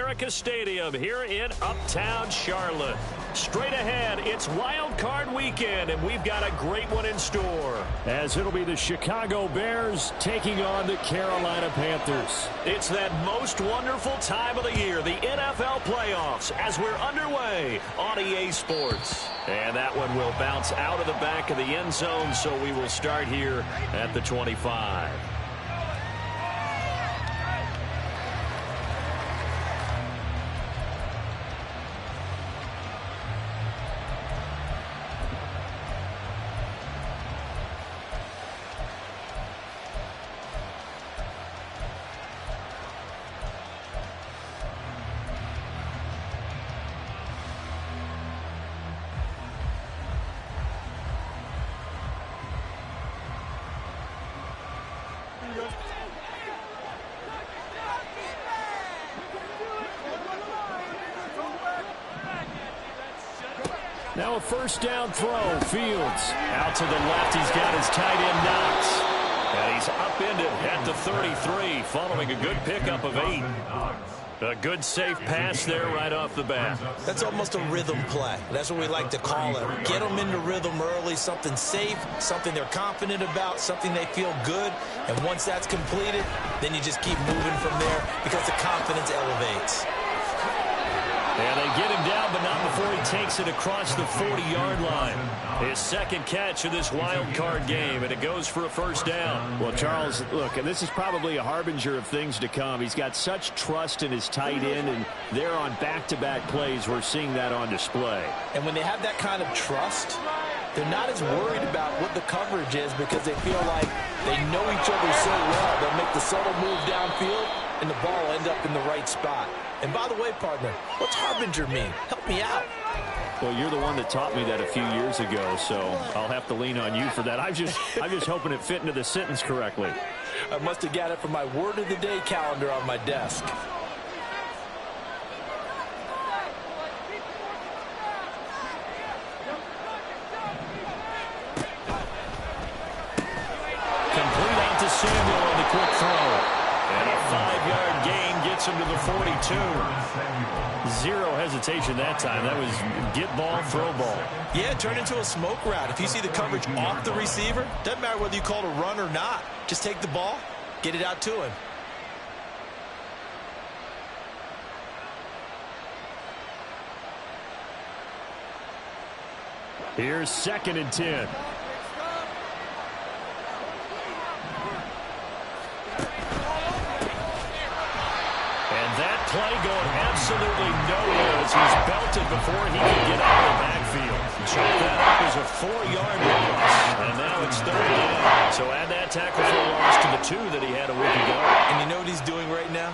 America Stadium here in Uptown Charlotte. Straight ahead, it's Wild Card Weekend, and we've got a great one in store. As it'll be the Chicago Bears taking on the Carolina Panthers. It's that most wonderful time of the year, the NFL playoffs, as we're underway on EA Sports. And that one will bounce out of the back of the end zone, so we will start here at the 25. Now a first down throw. Fields out to the left. He's got his tight end Knox. And he's upended at the 33 following a good pickup of 8. A good safe pass there right off the bat. That's almost a rhythm play. That's what we like to call it. Get them into rhythm early, something safe, something they're confident about, something they feel good. And once that's completed, then you just keep moving from there because the confidence elevates. And they get him down, but not before he takes it across the 40-yard line. His second catch of this wild card game, and it goes for a first down. Well, Charles, look, and this is probably a harbinger of things to come. He's got such trust in his tight end, and they're on back-to-back plays. We're seeing that on display. And when they have that kind of trust, they're not as worried about what the coverage is because they feel like they know each other so well. They'll make the subtle move downfield, and the ball will end up in the right spot. And by the way, partner, what's harbinger mean? Help me out. Well, you're the one that taught me that a few years ago, so I'll have to lean on you for that. I'm just hoping it fit into the sentence correctly. I must have got it from my word of the day calendar on my desk. Complete out to Samuel on the quick throw. And a 5-yard gain gets him to the 42. Zero hesitation that time. That was get ball, throw ball. Yeah, turn into a smoke route. If you see the coverage off the receiver, doesn't matter whether you call it a run or not. Just take the ball, get it out to him. Here's 2nd and 10. That play going absolutely nowhere as he's belted before he can get out of the backfield. Check that up as a 4-yard loss. And now it's 3rd down. So add that tackle for a loss to the 2 that he had a week ago. And you know what he's doing right now?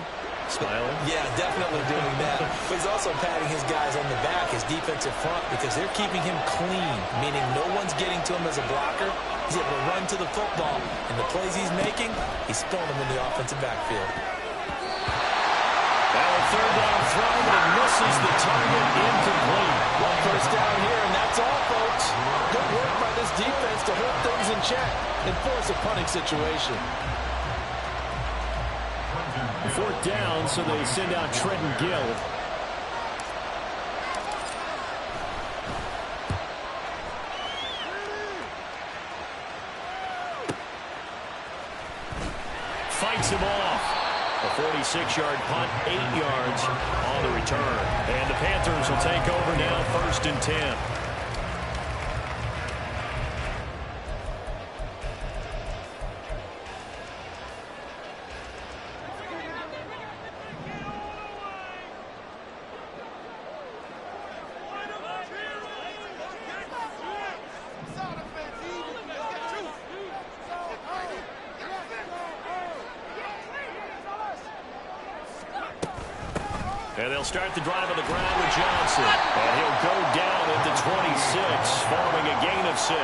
Smiling? Yeah, definitely doing that. But he's also patting his guys on the back, his defensive front, because they're keeping him clean, meaning no one's getting to him as a blocker. He's able to run to the football. And the plays he's making, he's throwing them in the offensive backfield. Third down throw, but it misses the target, incomplete. One first down here, and that's all, folks. Good work by this defense to hold things in check and force a punting situation. 4th down, so they send out Trenton Gill. Fights him off. A 46-yard punt, 8 yards on the return. And the Panthers will take over now, 1st and 10. And they'll start the drive on the ground with Johnson. And he'll go down at the 26 following a gain of 6.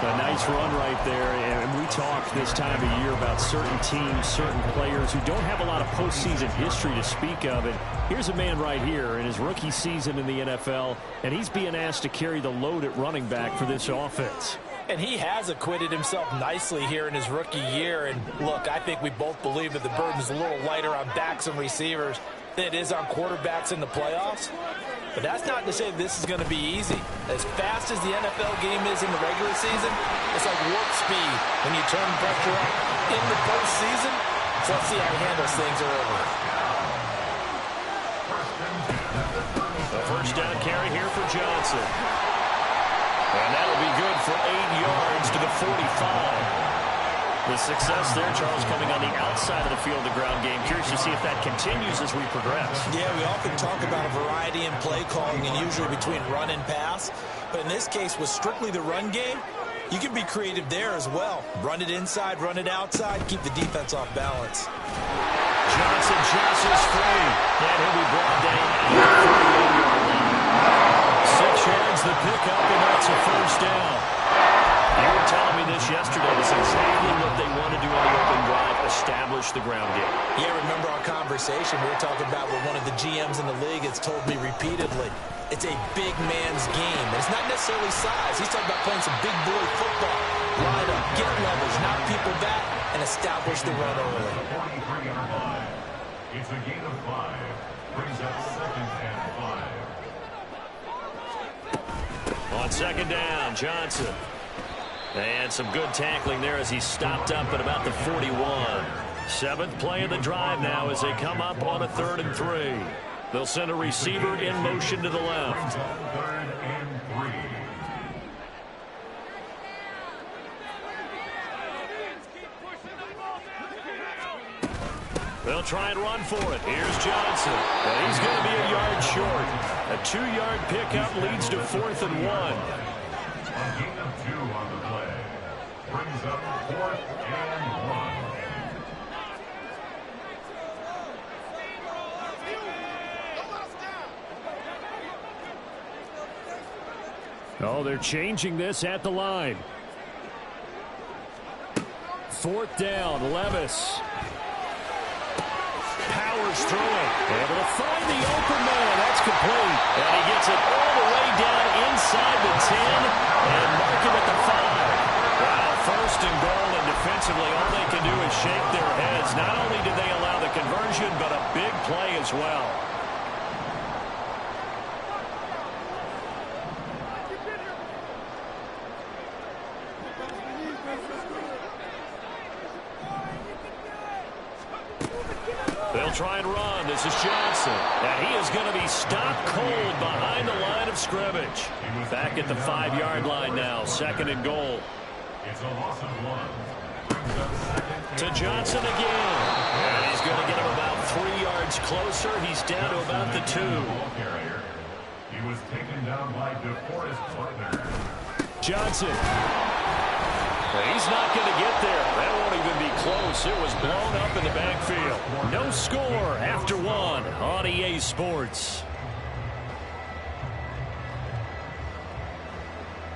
A nice run right there. And we talk this time of year about certain teams, certain players who don't have a lot of postseason history to speak of. And here's a man right here in his rookie season in the NFL, and he's being asked to carry the load at running back for this offense. And he has acquitted himself nicely here in his rookie year. And look, I think we both believe that the burden's a little lighter on backs and receivers. than it is on quarterbacks in the playoffs. But that's not to say this is going to be easy. As fast as the NFL game is in the regular season, it's like warp speed when you turn pressure up in the postseason. So let's see how he handles things early. The first down carry here for Johnson. And that'll be good for 8 yards to the 45. The success there, Charles, coming on the outside of the field of the ground game. Curious to see if that continues as we progress. Yeah, we often talk about a variety in play calling and usually between run and pass. But in this case, with strictly the run game, you can be creative there as well. Run it inside, run it outside, keep the defense off balance. Johnson passes free. And he'll be brought down at the 38-yard line. 6 yards the pickup, and that's a first down. You were telling me this yesterday. It's exactly what they want to do on the open drive, establish the ground game. Yeah, remember our conversation we were talking about with one of the GMs in the league has told me repeatedly. It's a big man's game. And it's not necessarily size. He's talking about playing some big boy football. Line up, get leverage, knock people back, and establish the run early. It's a gain of 5. Brings up 2nd and 5. On 2nd down, Johnson. And some good tackling there as he stopped up at about the 41. 7th play of the drive now as they come up on a 3rd and 3. They'll send a receiver in motion to the left. 3rd and 3. They'll try and run for it. Here's Johnson. And he's going to be a yard short. A 2-yard pickup leads to 4th and 1. A gain of 2 on the play. Brings up 4th and 1. Oh, they're changing this at the line. 4th down, Levis. Powers through it. Able to find the open man. That's complete. And he gets it all the way down inside the 10 and mark him at the 5. Wow, 1st and goal, and defensively all they can do is shake their heads. Not only did they allow the conversion, but a big play as well. They'll try and run. This is Johnson. And he is going to be stopped cold behind the line of scrimmage. Back at the 5-yard line now. 2nd and goal. It's a loss of 1. To Johnson again. And he's going to get him about 3 yards closer. He's down to about the 2. He was taken down by DeForest Buckner. Johnson. He's not going to get there. That won't even be close. It was blown up in the backfield. No score after 1 on EA Sports.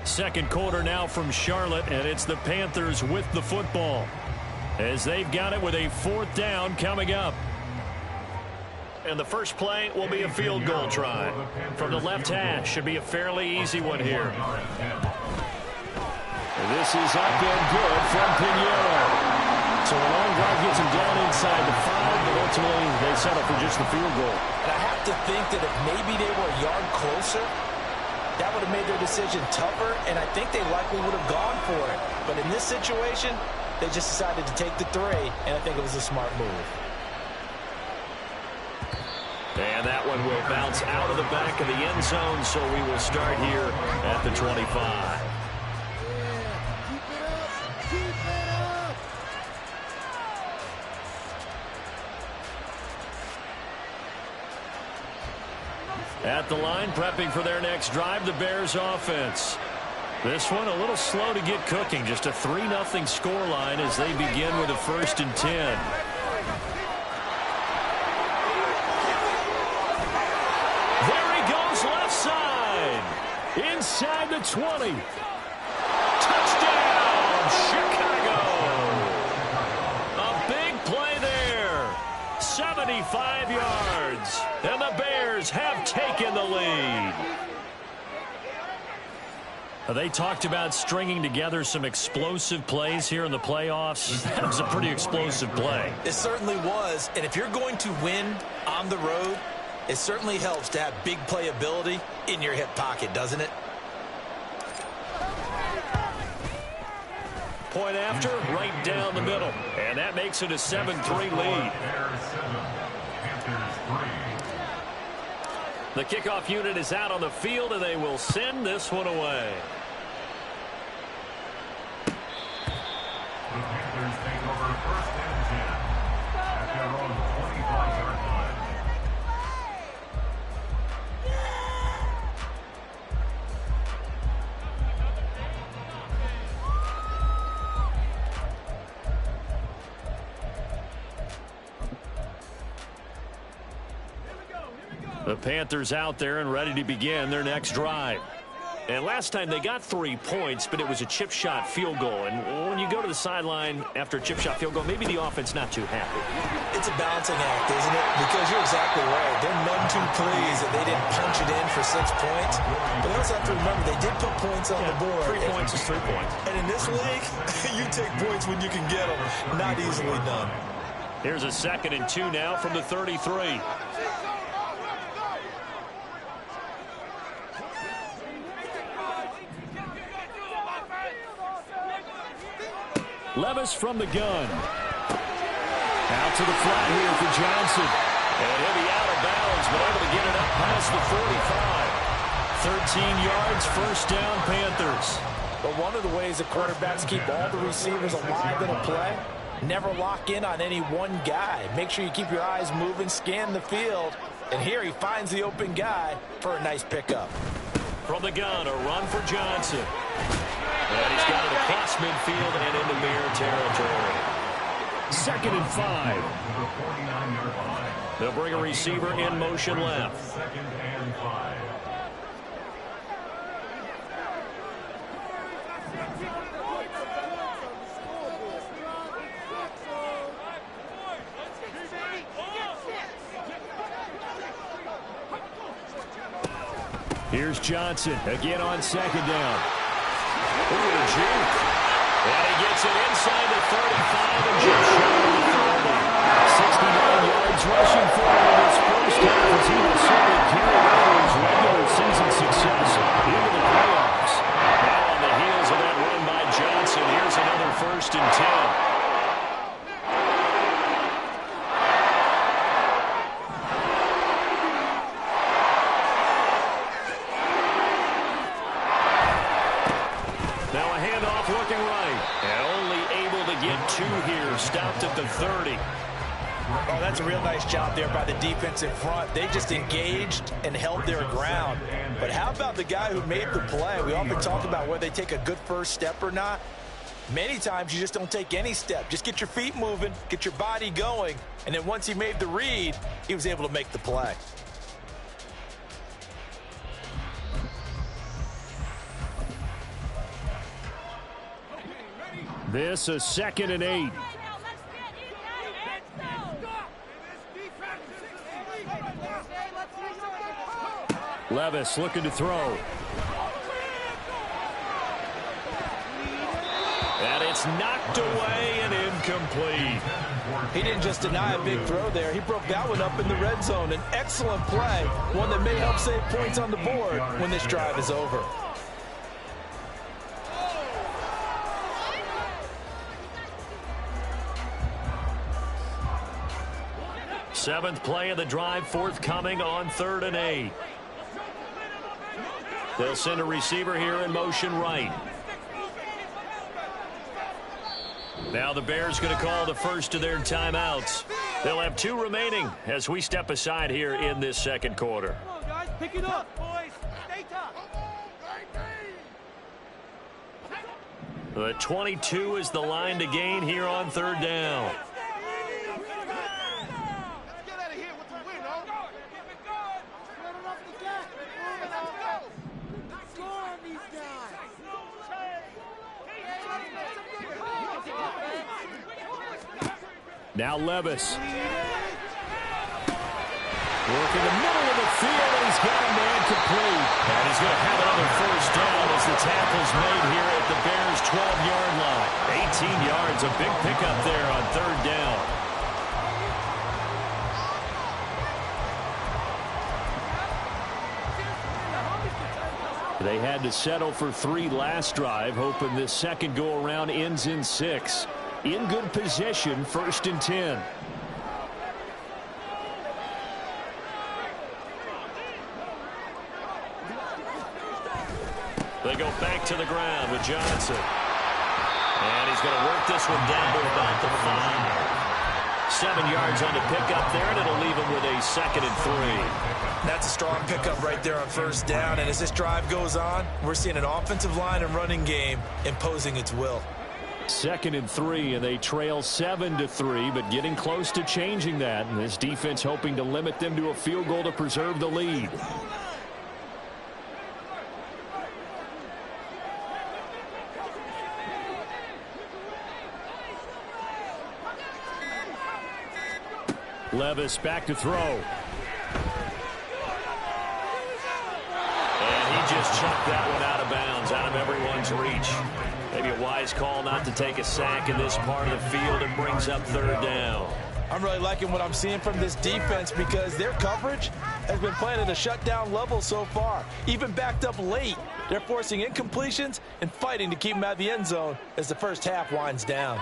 2nd quarter now from Charlotte, and it's the Panthers with the football as they've got it with a 4th down coming up. And the first play will be a field goal try. From the left hash, should be a fairly easy one here. This is up and good from Pinheiro. So a long drive gets him down inside the 5, but ultimately they settle for just the field goal. And I have to think that if maybe they were a yard closer, that would have made their decision tougher, and I think they likely would have gone for it. But in this situation, they just decided to take the 3, and I think it was a smart move. And that one will bounce out of the back of the end zone, so we will start here at the 25. At the line, prepping for their next drive, the Bears offense. This one a little slow to get cooking. Just a 3-0 scoreline as they begin with a 1st and 10. There he goes left side. Inside the 20. Touchdown, Chicago. A big play there. 75 yards. And the Bears have taken the lead. They talked about stringing together some explosive plays here in the playoffs. That was a pretty explosive play. It certainly was. And if you're going to win on the road, it certainly helps to have big playability in your hip pocket, doesn't it? Point after, right down the middle. And that makes it a 7-3 lead. The kickoff unit is out on the field, and they will send this one away. The Panthers take over 1st and 10 at their own 25-yard line. The Panthers out there and ready to begin their next drive. And last time they got 3 points, but it was a chip shot field goal. And when you go to the sideline after a chip shot field goal, maybe the offense not too happy. It's a balancing act, isn't it? Because you're exactly right. They're none too pleased that they didn't punch it in for 6 points. But you also have to remember, they did put points on the board. 3 points is 3 points. And in this league, you take points when you can get them. Not easily done. Here's a 2nd and 2 now from the 33. Levis from the gun. Out to the flat here for Johnson. And he'll be out of bounds, but able to get it up past the 45. 13 yards, 1st down, Panthers. But one of the ways the quarterbacks keep all the receivers alive in a play, never lock in on any one guy. Make sure you keep your eyes moving, scan the field. And here he finds the open guy for a nice pickup. From the gun, a run for Johnson. And he's got it across midfield and into Bear territory. 2nd and 5. They'll bring a receiver in motion left. 2nd and 5. Here's Johnson again on 2nd down. Ooh, a juke. And he gets it inside the 35 and just short of the 30. 69 yards rushing for him in his first half as he will certainly carry over his regular season success into the playoffs. Now on the heels of that run by Johnson, here's another 1st and 10. Looking right, and only able to get 2 here, stopped at the 30. Oh, that's a real nice job there by the defense in front. They just engaged and held their ground. But how about the guy who made the play? We often talk about whether they take a good first step or not. Many times you just don't take any step. Just get your feet moving, get your body going, and then once he made the read, he was able to make the play. This a 2nd and 8. Levis looking to throw. And it's knocked away and incomplete. He didn't just deny a big throw there. He broke that one up in the red zone. An excellent play, one that may help save points on the board when this drive is over. Seventh play of the drive forthcoming on 3rd and 8. They'll send a receiver here in motion right. Now the Bears going to call the first of their timeouts. They'll have 2 remaining as we step aside here in this 2nd quarter. Come on, guys. Pick it up, boys. Stay tough. The 22 is the line to gain here on 3rd down. Now Levis. Working the middle of the field, and he's got a man complete. And he's going to have another first down as the tackle's made here at the Bears' 12-yard line. 18 yards, a big pickup there on third down. They had to settle for 3 last drive, hoping this second go-around ends in 6. In good position, 1st and 10. They go back to the ground with Johnson. And he's going to work this one down to about the 5. 7 yards on the pickup there, and it'll leave him with a 2nd and 3. That's a strong pickup right there on first down. And as this drive goes on, we're seeing an offensive line and running game imposing its will. 2nd and 3, and they trail 7-3, but getting close to changing that. And this defense hoping to limit them to a field goal to preserve the lead. Levis back to throw. And he just chucked that one out of bounds, out of everyone's reach. Maybe a wise call not to take a sack in this part of the field. It brings up third down. I'm really liking what I'm seeing from this defense because their coverage has been playing at a shutdown level so far. Even backed up late, they're forcing incompletions and fighting to keep them out of the end zone as the first half winds down.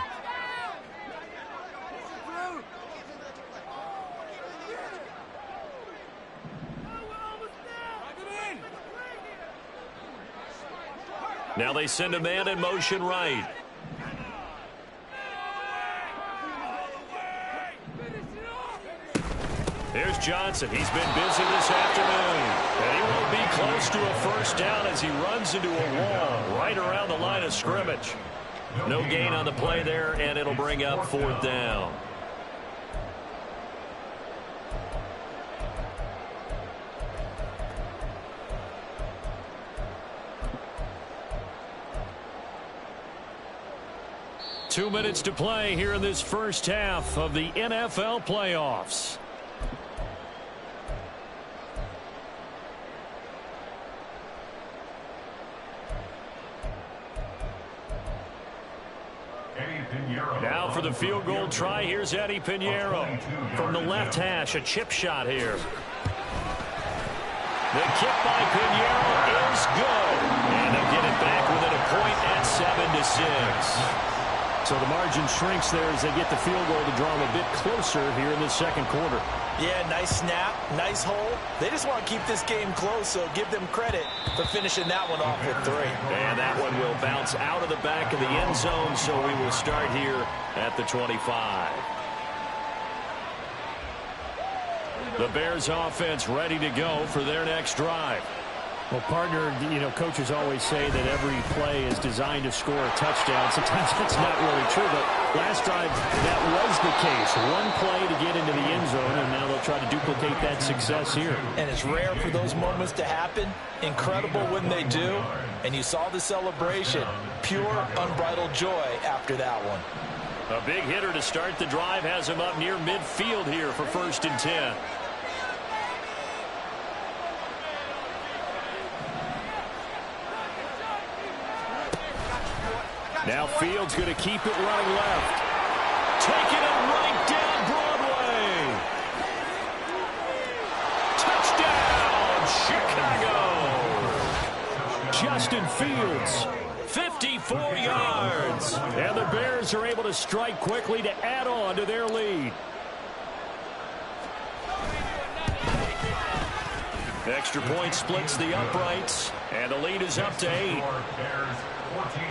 Now they send a man in motion right. Here's Johnson. He's been busy this afternoon. And he will be close to a first down as he runs into a wall right around the line of scrimmage. No gain on the play there, and it'll bring up 4th down. Two minutes to play here in this first half of the NFL playoffs. Now for the field goal try. Here's Eddie Pinheiro from the left hash. A chip shot here. The kick by Pinheiro is good. And they'll get it back within a point at 7-6. So the margin shrinks there as they get the field goal to draw them a bit closer here in the second quarter. Yeah, nice snap, nice hole. They just want to keep this game close, so give them credit for finishing that one off with 3. And that one will bounce out of the back of the end zone, so we will start here at the 25. The Bears offense ready to go for their next drive. Well, partner, coaches always say that every play is designed to score a touchdown. Sometimes that's not really true, but last drive, that was the case. One play to get into the end zone, and now they'll try to duplicate that success here. And it's rare for those moments to happen. Incredible when they do. And you saw the celebration. Pure, unbridled joy after that one. A big hitter to start the drive has him up near midfield here for 1st and 10. Now Fields going to keep it running left. Taking it right down Broadway. Touchdown, Chicago. Justin Fields. 54 yards. And the Bears are able to strike quickly to add on to their lead. Extra point splits the uprights, and the lead is up to 8. Bears 14,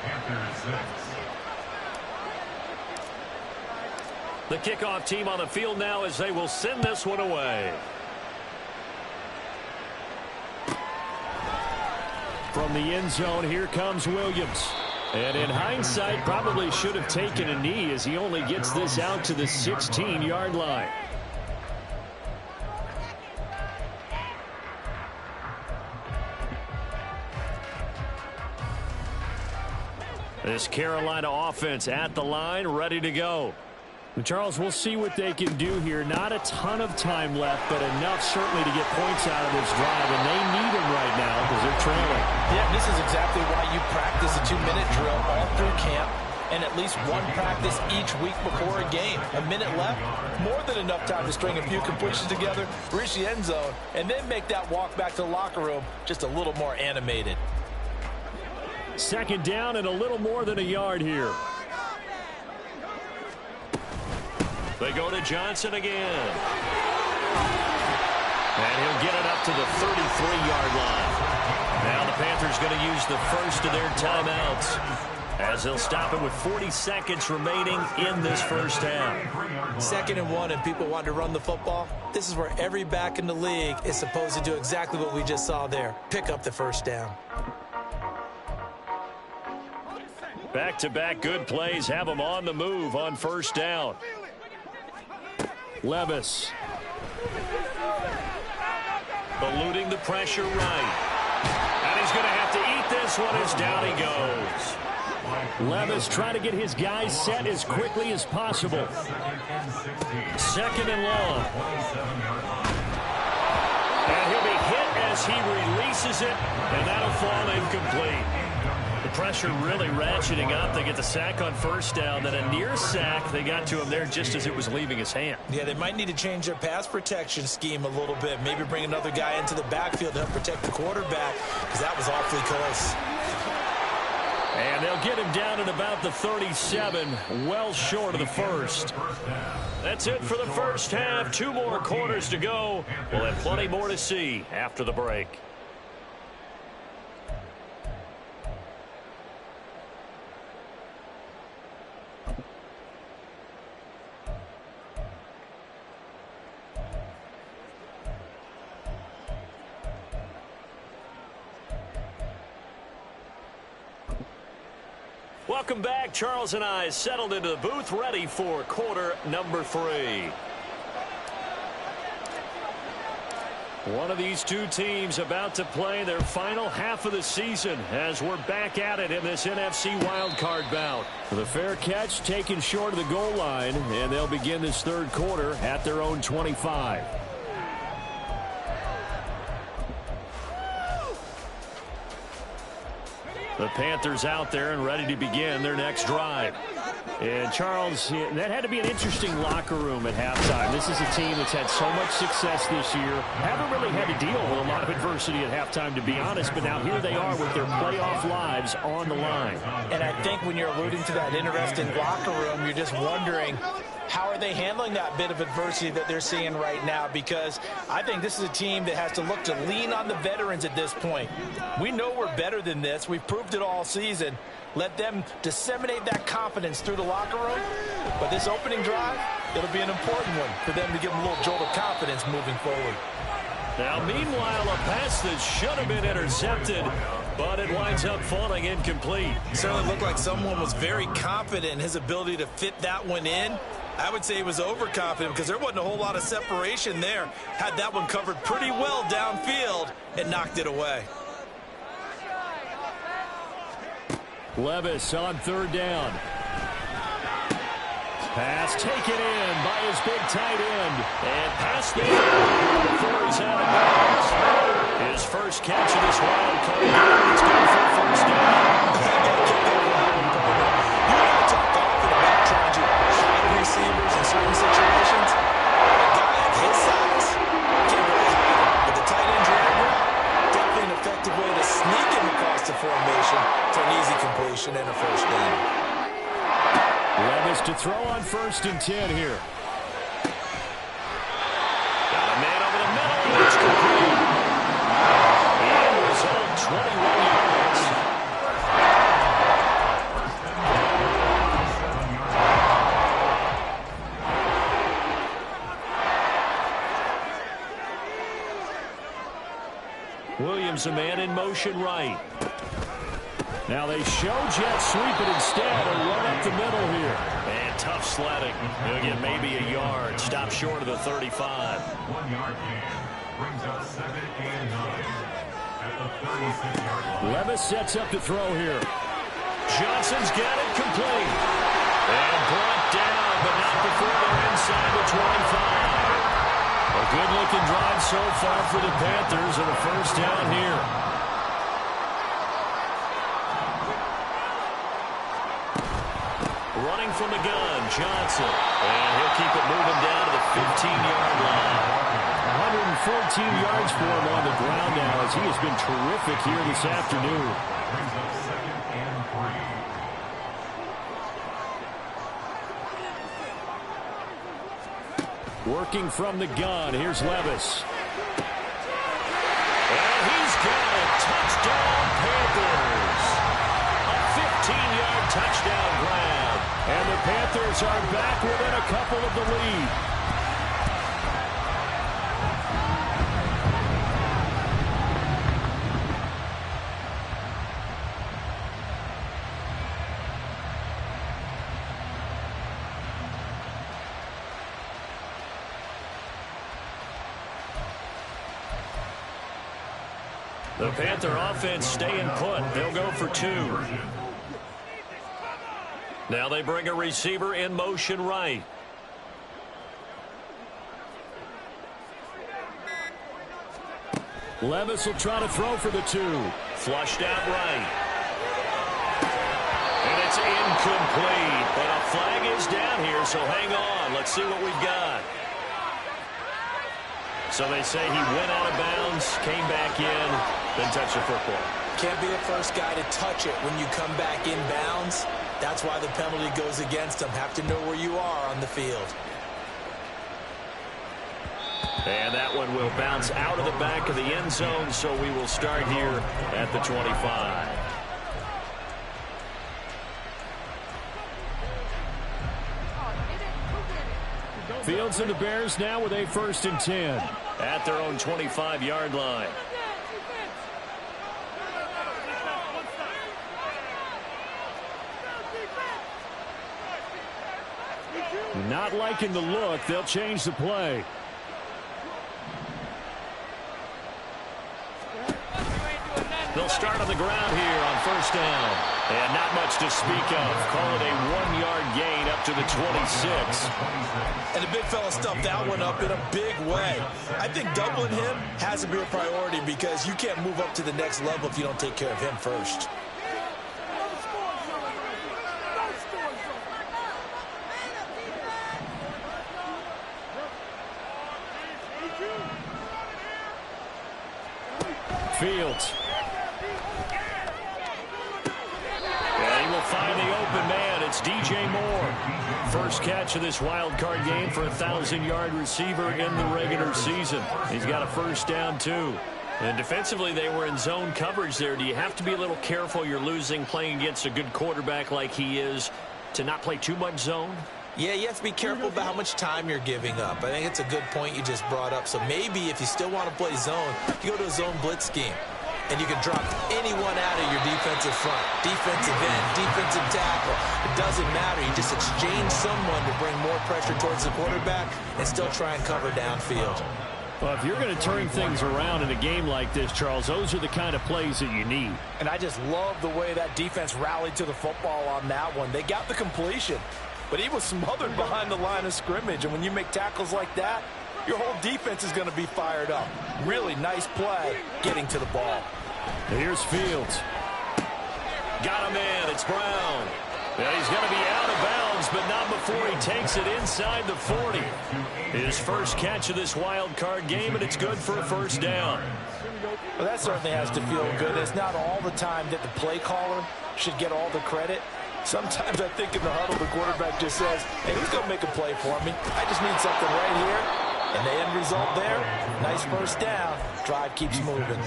Panthers 6. The kickoff team on the field now as they will send this one away. From the end zone, here comes Williams. And in hindsight, probably should have taken a knee as he only gets this out to the 16-yard line. This Carolina offense at the line, ready to go. Charles, we'll see what they can do here. Not a ton of time left, but enough certainly to get points out of this drive, and they need them right now because they're trailing. Yeah, this is exactly why you practice a 2-minute drill all through camp and at least one practice each week before a game. A minute left, more than enough time to string a few completions together, reach the end zone, and then make that walk back to the locker room just a little more animated. Second down and a little more than a yard here. They go to Johnson again. And he'll get it up to the 33-yard line. Now the Panthers going to use the first of their timeouts as they'll stop it with 40 seconds remaining in this first half. 2nd and 1 and people want to run the football. This is where every back in the league is supposed to do exactly what we just saw there. Pick up the first down. Back-to-back good plays have them on the move on first down. Levis. Eluding the pressure right. And he's going to have to eat this one as down he goes. Levis trying to get his guys set as quickly as possible. 2nd and long. And he'll be hit as he releases it, and that'll fall incomplete. The pressure really ratcheting up. They get the sack on first down. Then a near sack. They got to him there just as it was leaving his hand. Yeah, they might need to change their pass protection scheme a little bit. Maybe bring another guy into the backfield to help protect the quarterback, because that was awfully close. And they'll get him down at about the 37, well short of the first. That's it for the first half. 2 more quarters to go. We'll have plenty more to see after the break. Welcome back. Charles and I settled into the booth, ready for quarter number 3. One of these two teams about to play their final half of the season as we're back at it in this NFC wildcard bout. The fair catch taken short of the goal line, and they'll begin this third quarter at their own 25. The Panthers out there and ready to begin their next drive. And Charles, that had to be an interesting locker room at halftime. This is a team that's had so much success this year. Haven't really had to deal with a lot of adversity at halftime, to be honest. But now here they are with their playoff lives on the line. And I think when you're alluding to that interesting locker room, you're just wondering, how are they handling that bit of adversity that they're seeing right now? Because I think this is a team that has to look to lean on the veterans at this point. We know we're better than this. We've proved it all season. Let them disseminate that confidence through the locker room. But this opening drive, it'll be an important one for them to give them a little jolt of confidence moving forward. Now, meanwhile, a pass that should have been intercepted, but it winds up falling incomplete. It certainly looked like someone was very confident in his ability to fit that one in. I would say he was overconfident because there wasn't a whole lot of separation there. Had that one covered pretty well downfield and knocked it away. Levis on third down. Pass taken in by his big tight end. And pass there before he's out of bounds. His first catch of this wild card. It's good for a first down. You and I talk often about trying to hide receivers in certain situations. A guy of his size can't really hide him. But the tight end drag route, definitely an effective way to sneak him across the formation to an easy completion and a first down. Levis to throw on 1st and 10 here. Got a man over the middle, and it's complete. And result, 21 yards. Williams, a man in motion right. Now they show jet sweep it instead and run up the middle here. And tough sledding. He'll get maybe a yard. Stop short of the 35. 1 yard gain brings up 2nd and 9 at the 36-yard line. Levis sets up to throw here. Johnson's got it complete. And brought down, but not before they're inside the 25. A good-looking drive so far for the Panthers and a first down here. Running from the gun, Johnson. And he'll keep it moving down to the 15-yard line. 114 yards for him on the ground now as he has been terrific here this afternoon. Brings up 2nd and 3. Working from the gun, here's Levis. And he's got it. Touchdown, Panthers. A 15-yard touchdown grab. And the Panthers are back within a couple of the lead. The Panther offense staying put. They'll go for 2. Now they bring a receiver in motion right. Levis will try to throw for the 2. Flushed out right. And it's incomplete. But a flag is down here, so hang on. Let's see what we've got. So they say he went out of bounds, came back in, then touched the football. Can't be the first guy to touch it when you come back in bounds. That's why the penalty goes against him. Have to know where you are on the field. And that one will bounce out of the back of the end zone, so we will start here at the 25. Fields and the Bears now with a 1st and 10. At their own 25-yard line. Not liking the look. They'll change the play. They'll start on the ground here on 1st down. And not much to speak of. Call it a 1-yard gain up to the 26. And the big fella stuffed that one up in a big way. I think doubling him has to be a priority because you can't move up to the next level if you don't take care of him first. Fields. And he will find the open man. It's DJ Moore. First catch of this wild card game for a 1,000-yard receiver in the regular season. He's got a first down, too. And defensively, they were in zone coverage there. Do you have to be a little careful? You're losing playing against a good quarterback like he is to not play too much zone? Yeah, you have to be careful about how much time you're giving up. I think it's a good point you just brought up. So maybe if you still want to play zone, you go to a zone blitz scheme. And you can drop anyone out of your defensive front, defensive end, defensive tackle. It doesn't matter. You just exchange someone to bring more pressure towards the quarterback and still try and cover downfield. Well, if you're going to turn things around in a game like this, Charles, those are the kind of plays that you need. And I just love the way that defense rallied to the football on that one. They got the completion, but he was smothered behind the line of scrimmage. And when you make tackles like that, your whole defense is going to be fired up. Really nice play getting to the ball. Here's Fields. Got him in. It's Brown. Yeah, he's going to be out of bounds, but not before he takes it inside the 40. His first catch of this wild card game, and it's good for a first down. Well, that certainly has to feel good. It's not all the time that the play caller should get all the credit. Sometimes I think in the huddle, the quarterback just says, hey, who's going to make a play for me? I just need something right here. And the end result there, nice first down. Drive keeps moving.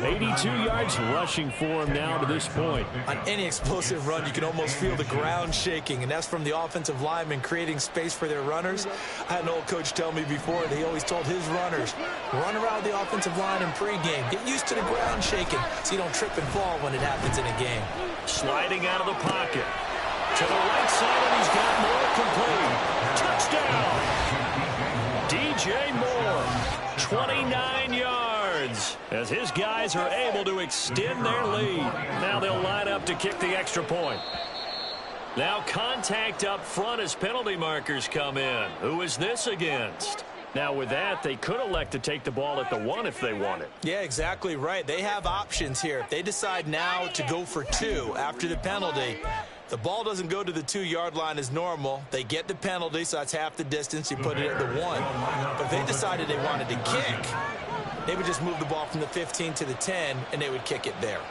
82 yards rushing for him now to this point. On any explosive run, you can almost feel the ground shaking, and that's from the offensive linemen creating space for their runners. I had an old coach tell me before that he always told his runners, run around the offensive line in pregame. Get used to the ground shaking so you don't trip and fall when it happens in a game. Sliding out of the pocket. To the right side, and he's got more complete. Touchdown! DJ Moore, 29 yards, as his guys are able to extend their lead. Now they'll line up to kick the extra point. Now contact up front as penalty markers come in. Who is this against? Now with that, they could elect to take the ball at the 1 if they want it. Yeah, exactly right. They have options here. If they decide now to go for 2 after the penalty, the ball doesn't go to the 2-yard line as normal. They get the penalty, so that's half the distance. You put it at the 1. But if they decided they wanted to kick, they would just move the ball from the 15 to the 10, and they would kick it there.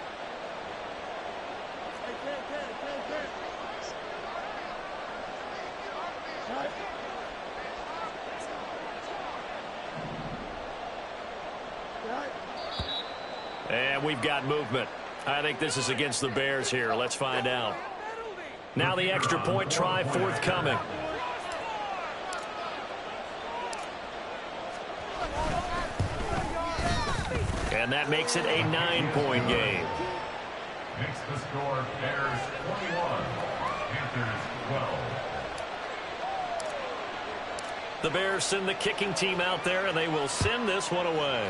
And we've got movement. I think this is against the Bears here. Let's find out. Now the extra point try forthcoming. And that makes it a 9-point game. Makes the score Bears 21, Panthers 12. The Bears send the kicking team out there, and they will send this one away.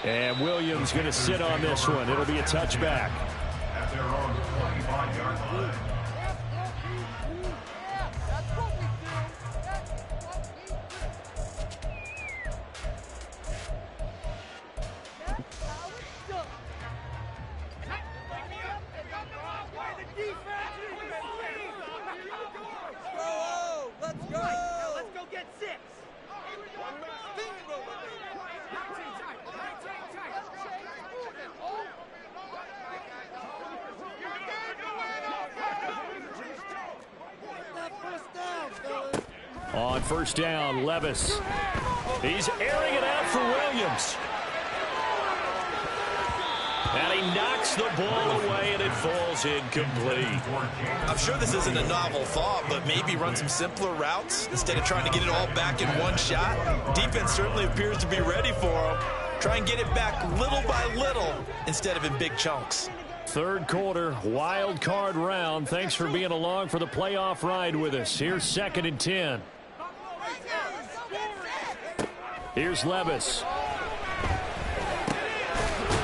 And Williams going to sit on this one. It'll be a touchback. At their own 25-yard line. On first down, Levis. He's airing it out for Williams. And he knocks the ball away, and it falls incomplete. I'm sure this isn't a novel thought, but maybe run some simpler routes instead of trying to get it all back in one shot. Defense certainly appears to be ready for him. Try and get it back little by little instead of in big chunks. Third quarter, wild card round. Thanks for being along for the playoff ride with us. Here's 2nd and 10. Here's Levis.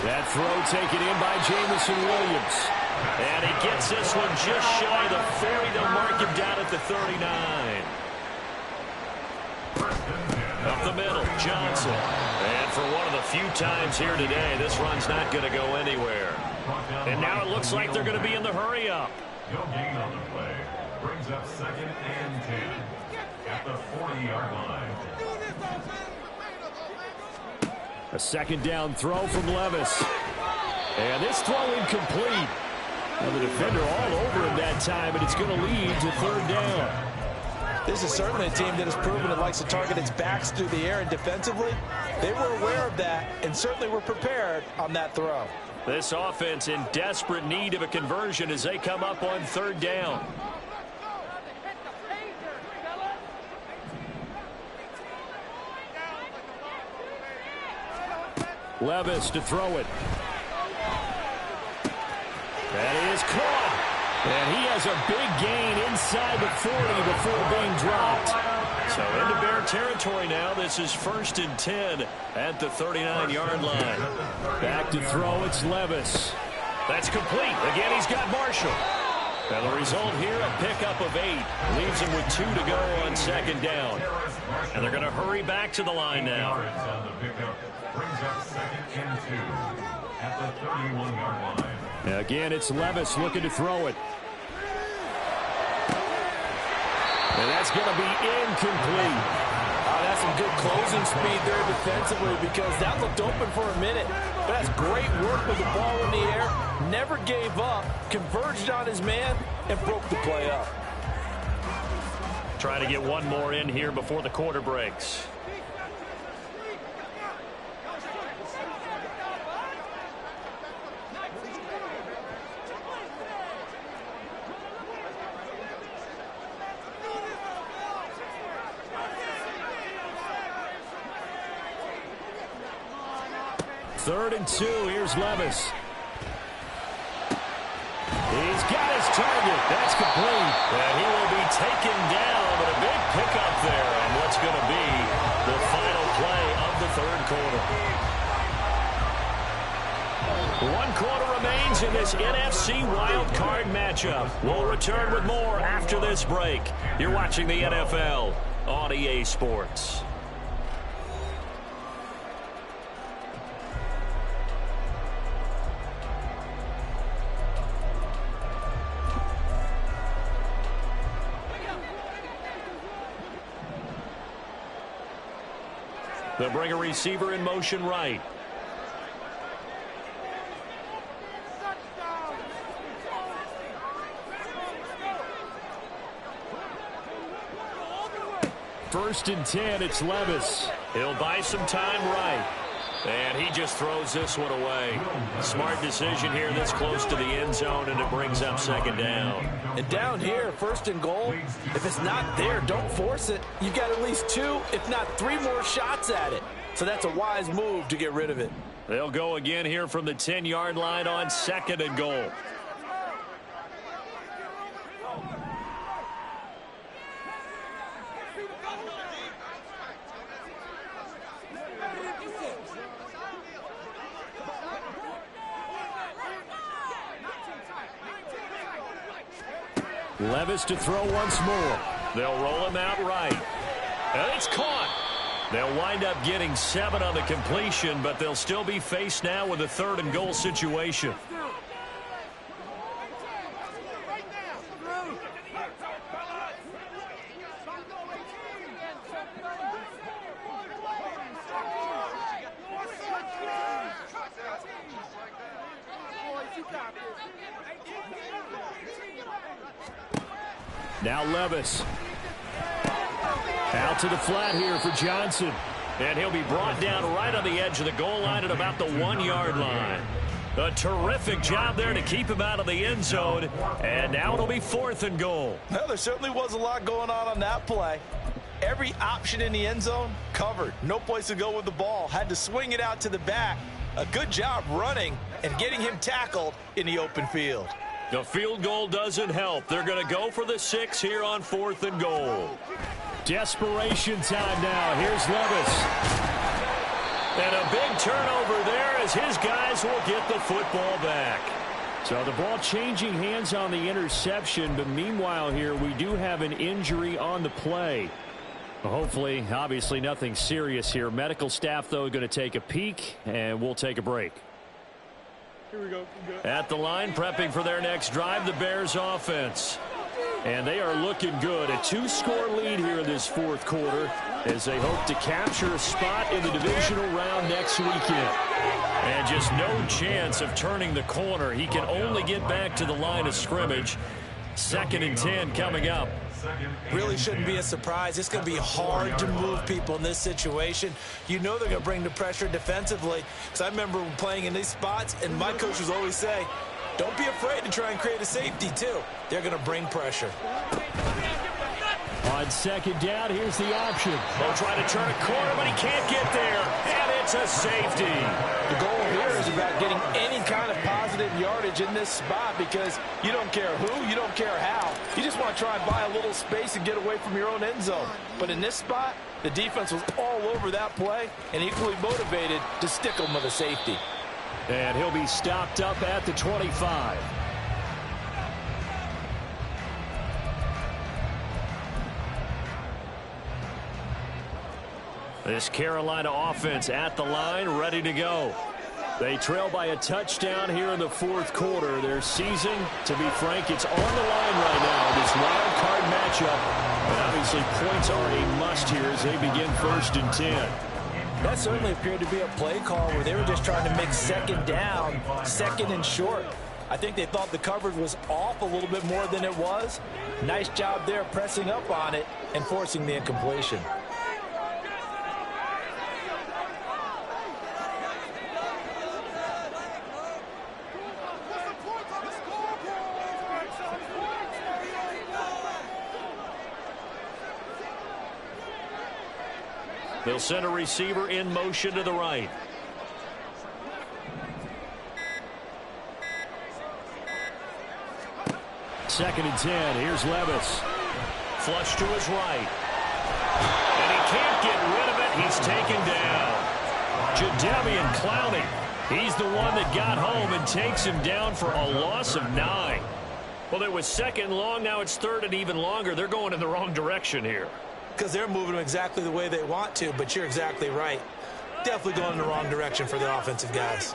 That throw taken in by Jamison Williams. And he gets this one just shy of the 40. They'll mark him down at the 39. Up the middle, Johnson. And for one of the few times here today, this run's not going to go anywhere. And now it looks like they're going to be in the hurry up. No gain on the play. Brings up 2nd and 10 at the 40-yard line. A 2nd down throw from Levis. And this throw incomplete. And the defender all over him that time, and it's going to lead to 3rd down. This is certainly a team that has proven it likes to target its backs through the air, and defensively, they were aware of that and certainly were prepared on that throw. This offense in desperate need of a conversion as they come up on 3rd down. Levis to throw it. That is caught. And he has a big gain inside the 40 before being dropped. So into Bear territory now. This is 1st and 10 at the 39-yard line. Back to throw, it's Levis. That's complete. Again, he's got Marshall. And the result here, a pickup of 8. Leaves him with 2 to go on 2nd down. And they're going to hurry back to the line now. Brings up 2nd and 2 at the 31-yard line. Again, it's Levis looking to throw it. And that's going to be incomplete. That's some good closing speed there defensively because that looked open for a minute. But that's great work with the ball in the air. Never gave up, converged on his man, and broke the play up. Try to get one more in here before the quarter breaks. Third and 2. Here's Levis. He's got his target. That's complete. And he will be taken down, but a big pickup there on what's going to be the final play of the 3rd quarter. 1 quarter remaining. lines in this NFC Wild Card matchup. We'll return with more after this break. You're watching the NFL on EA Sports. They'll bring a receiver in motion right. First and 10, it's Levis. He'll buy some time right. And he just throws this one away. Smart decision here this close to the end zone, and it brings up second down. And down here, first and goal, if it's not there, don't force it. You've got at least 2, if not 3 more shots at it. So that's a wise move to get rid of it. They'll go again here from the 10-yard line on second and goal. Levis to throw once more. They'll roll him out right. And it's caught. They'll wind up getting 7 on the completion, but they'll still be faced now with a third and goal situation. Now Levis. Out to the flat here for Johnson. And he'll be brought down right on the edge of the goal line at about the 1-yard line. A terrific job there to keep him out of the end zone. And now it'll be fourth and goal. Well, there certainly was a lot going on that play. Every option in the end zone covered. No place to go with the ball. Had to swing it out to the back. A good job running and getting him tackled in the open field. The field goal doesn't help. They're going to go for the 6 here on fourth and goal. Desperation time now. Here's Levis. And a big turnover there as his guys will get the football back. So the ball changing hands on the interception, but meanwhile here we do have an injury on the play. Hopefully, obviously nothing serious here. Medical staff, though, going to take a peek, and we'll take a break. Here we go. At the line, prepping for their next drive, the Bears offense. And they are looking good. A 2-score lead here in this fourth quarter as they hope to capture a spot in the divisional round next weekend. And just no chance of turning the corner. He can only get back to the line of scrimmage. Second and 10 coming up. Really shouldn't be a surprise. It's going to be hard to move people in this situation. You know they're going to bring the pressure defensively. Because I remember playing in these spots, and my coaches always say, don't be afraid to try and create a safety, too. They're going to bring pressure. On second down, here's the option. They'll try to turn a corner, but he can't get there. And it's a safety. The goal here is about getting any kind of positive yardage in this spot because you don't care who, you don't care how. You just want to try and buy a little space and get away from your own end zone. But in this spot, the defense was all over that play and equally motivated to stick them with a safety. And he'll be stopped up at the 25. This Carolina offense at the line, ready to go. They trail by a touchdown here in the fourth quarter. Their season, to be frank, it's on the line right now. This wild card matchup. And obviously points are a must here as they begin first and 10. That certainly appeared to be a play call where they were just trying to make second down, second and short. I think they thought the coverage was off a little bit more than it was. Nice job there pressing up on it and forcing the incompletion. They'll send a receiver in motion to the right. Second and 10. Here's Levis. Flush to his right. And he can't get rid of it. He's taken down. Jadeveon Clowney He's the one that got home and takes him down for a loss of 9. Well, it was second long. Now it's third and even longer. They're going in the wrong direction here. Because they're moving them exactly the way they want to, but you're exactly right. Definitely going in the wrong direction for the offensive guys.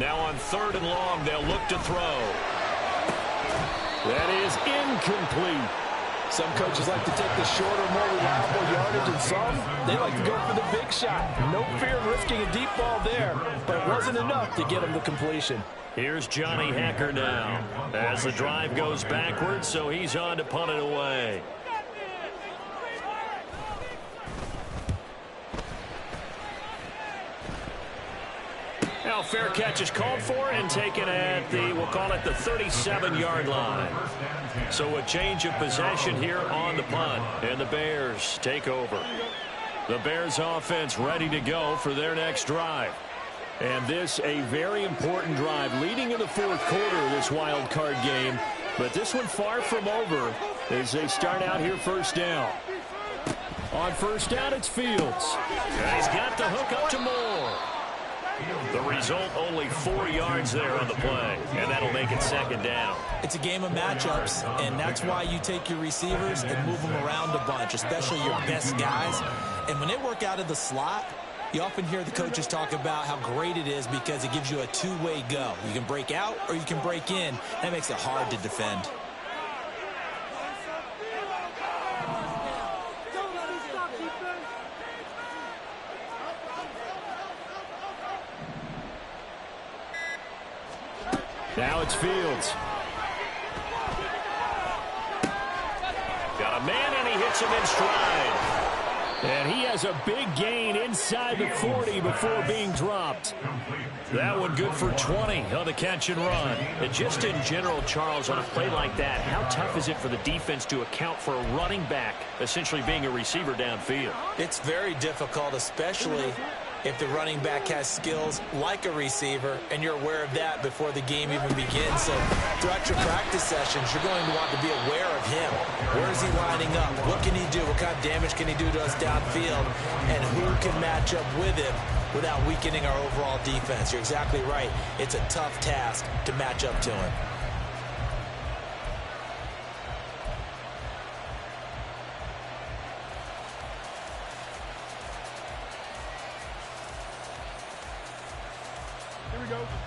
Now on third and long, they'll look to throw. That is incomplete. Some coaches like to take the shorter, more reliable yardage, and some, they like to go for the big shot. No fear of risking a deep ball there, but it wasn't enough to get him the completion. Here's Johnny Hacker now as the drive goes backwards, so he's on to punt it away. Now fair catch is called for and taken at the, we'll call it the 37-yard line. So a change of possession here on the punt, and the Bears take over. The Bears offense ready to go for their next drive. And this a very important drive leading in the fourth quarter of this wild card game. But this one far from over as they start out here first down. On first down, it's Fields. And he's got the hook up to Moore. The result, only 4 yards there on the play, and that'll make it second down. It's a game of matchups, and that's why you take your receivers and move them around a bunch, especially your best guys. And when they work out of the slot, you often hear the coaches talk about how great it is because it gives you a two-way go. You can break out or you can break in. That makes it hard to defend. Now it's Fields. Got a man, and he hits him in stride. And he has a big gain inside the 40 before being dropped. That one good for 20 on the catch and run. And just in general, Charles, on a play like that, how tough is it for the defense to account for a running back essentially being a receiver downfield? It's very difficult, especially if the running back has skills like a receiver, and you're aware of that before the game even begins. So throughout your practice sessions, you're going to want to be aware of him. Where is he lining up? What can he do? What kind of damage can he do to us downfield? And who can match up with him without weakening our overall defense? You're exactly right. It's a tough task to match up to him.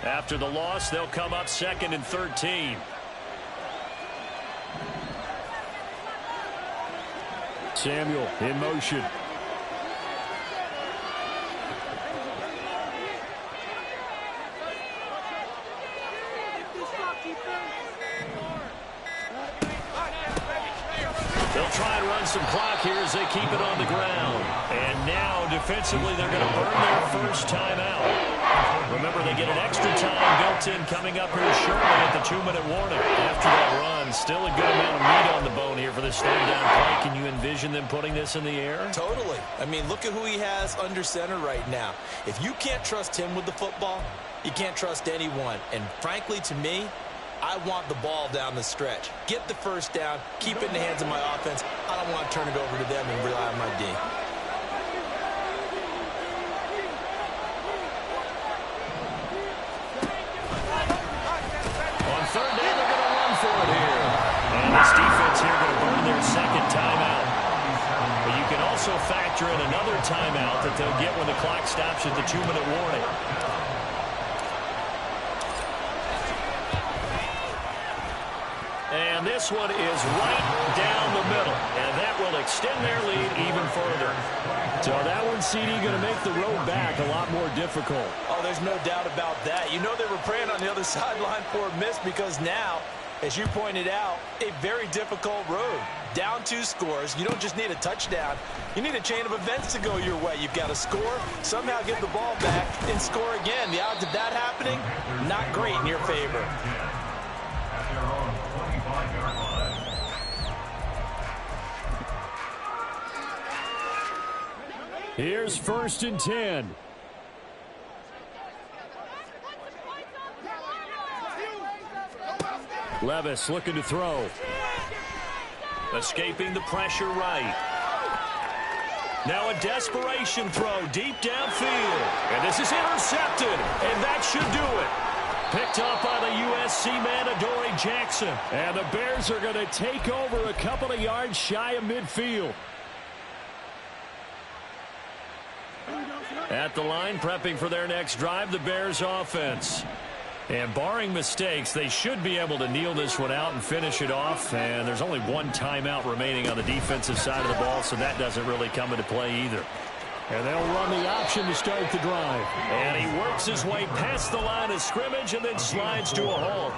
After the loss, they'll come up second and 13. Samuel in motion. They'll try and run some clock here as they keep it on the ground. And now, defensively, they're going to burn their first timeout. Remember, they get an extra time built in coming up here shortly at the 2-minute warning. After that run, still a good amount of meat on the bone here for this third down play. Can you envision them putting this in the air? Totally. I mean, look at who he has under center right now. If you can't trust him with the football, you can't trust anyone. And frankly, to me, I want the ball down the stretch. Get the first down, keep it in the hands of my offense. I don't want to turn it over to them and rely on my D. On third down, they're going to run for it here. And this defense here going to burn their second timeout. But you can also factor in another timeout that they'll get when the clock stops at the 2-minute warning. And this one is right down the middle. And that will extend their lead even further. So that one, CD, going to make the road back a lot more difficult. Oh, there's no doubt about that. You know they were praying on the other sideline for a miss because now, as you pointed out, a very difficult road. Down 2 scores. You don't just need a touchdown. You need a chain of events to go your way. You've got to score, somehow get the ball back, and score again. The odds of that happening, not great in your favor. Here's 1st and 10. Levis looking to throw. Escaping the pressure right. Now a desperation throw deep downfield. And this is intercepted. And that should do it. Picked up by the USC man, Adoree Jackson. And the Bears are going to take over a couple of yards shy of midfield. At the line, prepping for their next drive, the Bears offense. And barring mistakes, they should be able to kneel this one out and finish it off. And there's only one timeout remaining on the defensive side of the ball, so that doesn't really come into play either. And they'll run the option to start the drive. And he works his way past the line of scrimmage and then slides to a halt.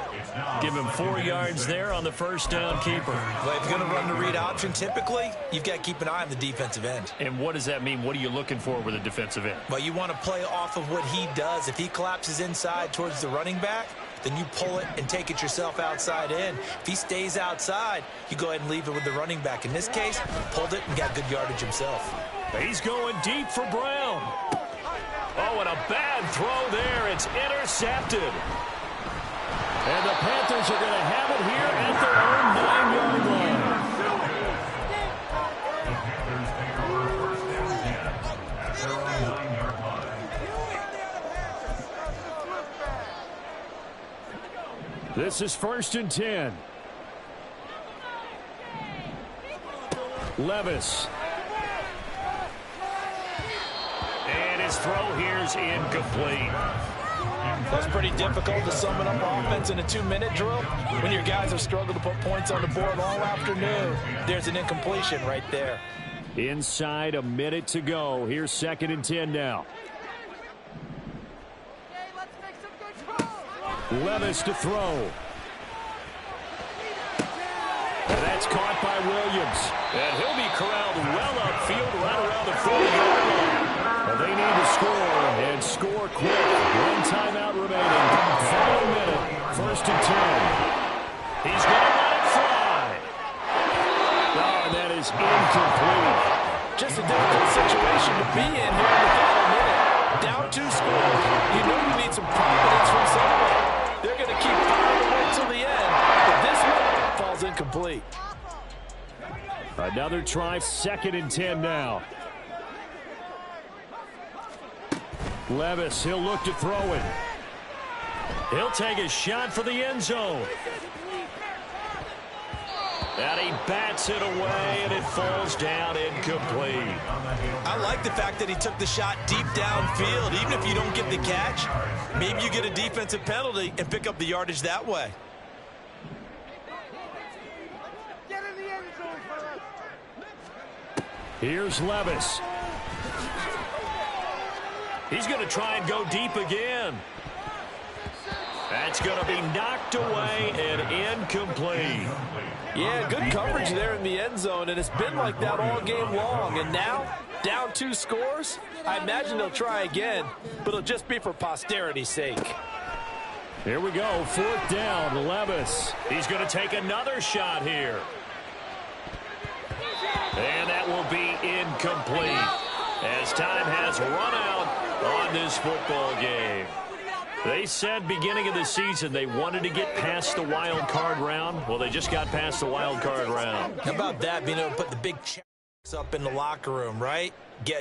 Give him 4 yards there on the first down keeper. Well, if you're going to run the read option, typically, you've got to keep an eye on the defensive end. And what does that mean? What are you looking for with a defensive end? Well, you want to play off of what he does. If he collapses inside towards the running back, then you pull it and take it yourself outside in. If he stays outside, you go ahead and leave it with the running back. In this case, pulled it and got good yardage himself. He's going deep for Brown. Oh, and a bad throw there. It's intercepted. And the Panthers are going to have it here at their own 9-yard line. The Panthers take over first and 10 at their own 9-yard line. This is 1st and 10. Levis. And his throw here is incomplete. That's pretty difficult to sum it up offense in a 2-minute drill. When your guys have struggled to put points on the board all afternoon, there's an incompletion right there. Inside a minute to go. Here's 2nd and 10 now. Levis to throw. And that's caught by Williams. And he'll be corralled well upfield right around the 40-yard line. Well, they need to score, and score quick. One timeout remaining. Final minute. 1st and 10. He's going to let it fly. Oh, and that is incomplete. Just a difficult situation to be in here in the final minute. Down 2 scores. You know you need some confidence from somewhere. They're going to keep firing away till the end, but this one falls incomplete. Another try, 2nd and 10 now. Levis, he'll look to throw it. He'll take a shot for the end zone. And he bats it away, and it falls down incomplete. I like the fact that he took the shot deep downfield. Even if you don't get the catch, maybe you get a defensive penalty and pick up the yardage that way. Here's Levis. He's going to try and go deep again. That's going to be knocked away and incomplete. Yeah, good coverage there in the end zone, and it's been like that all game long. And now, down 2 scores, I imagine they'll try again, but it'll just be for posterity's sake. Here we go, 4th down, Levis. He's going to take another shot here. And that will be incomplete as time has run out on this football game. They said beginning of the season they wanted to get past the wild card round. Well, they just got past the wild card round. How about that, being able to put the big checks up in the locker room, right? Get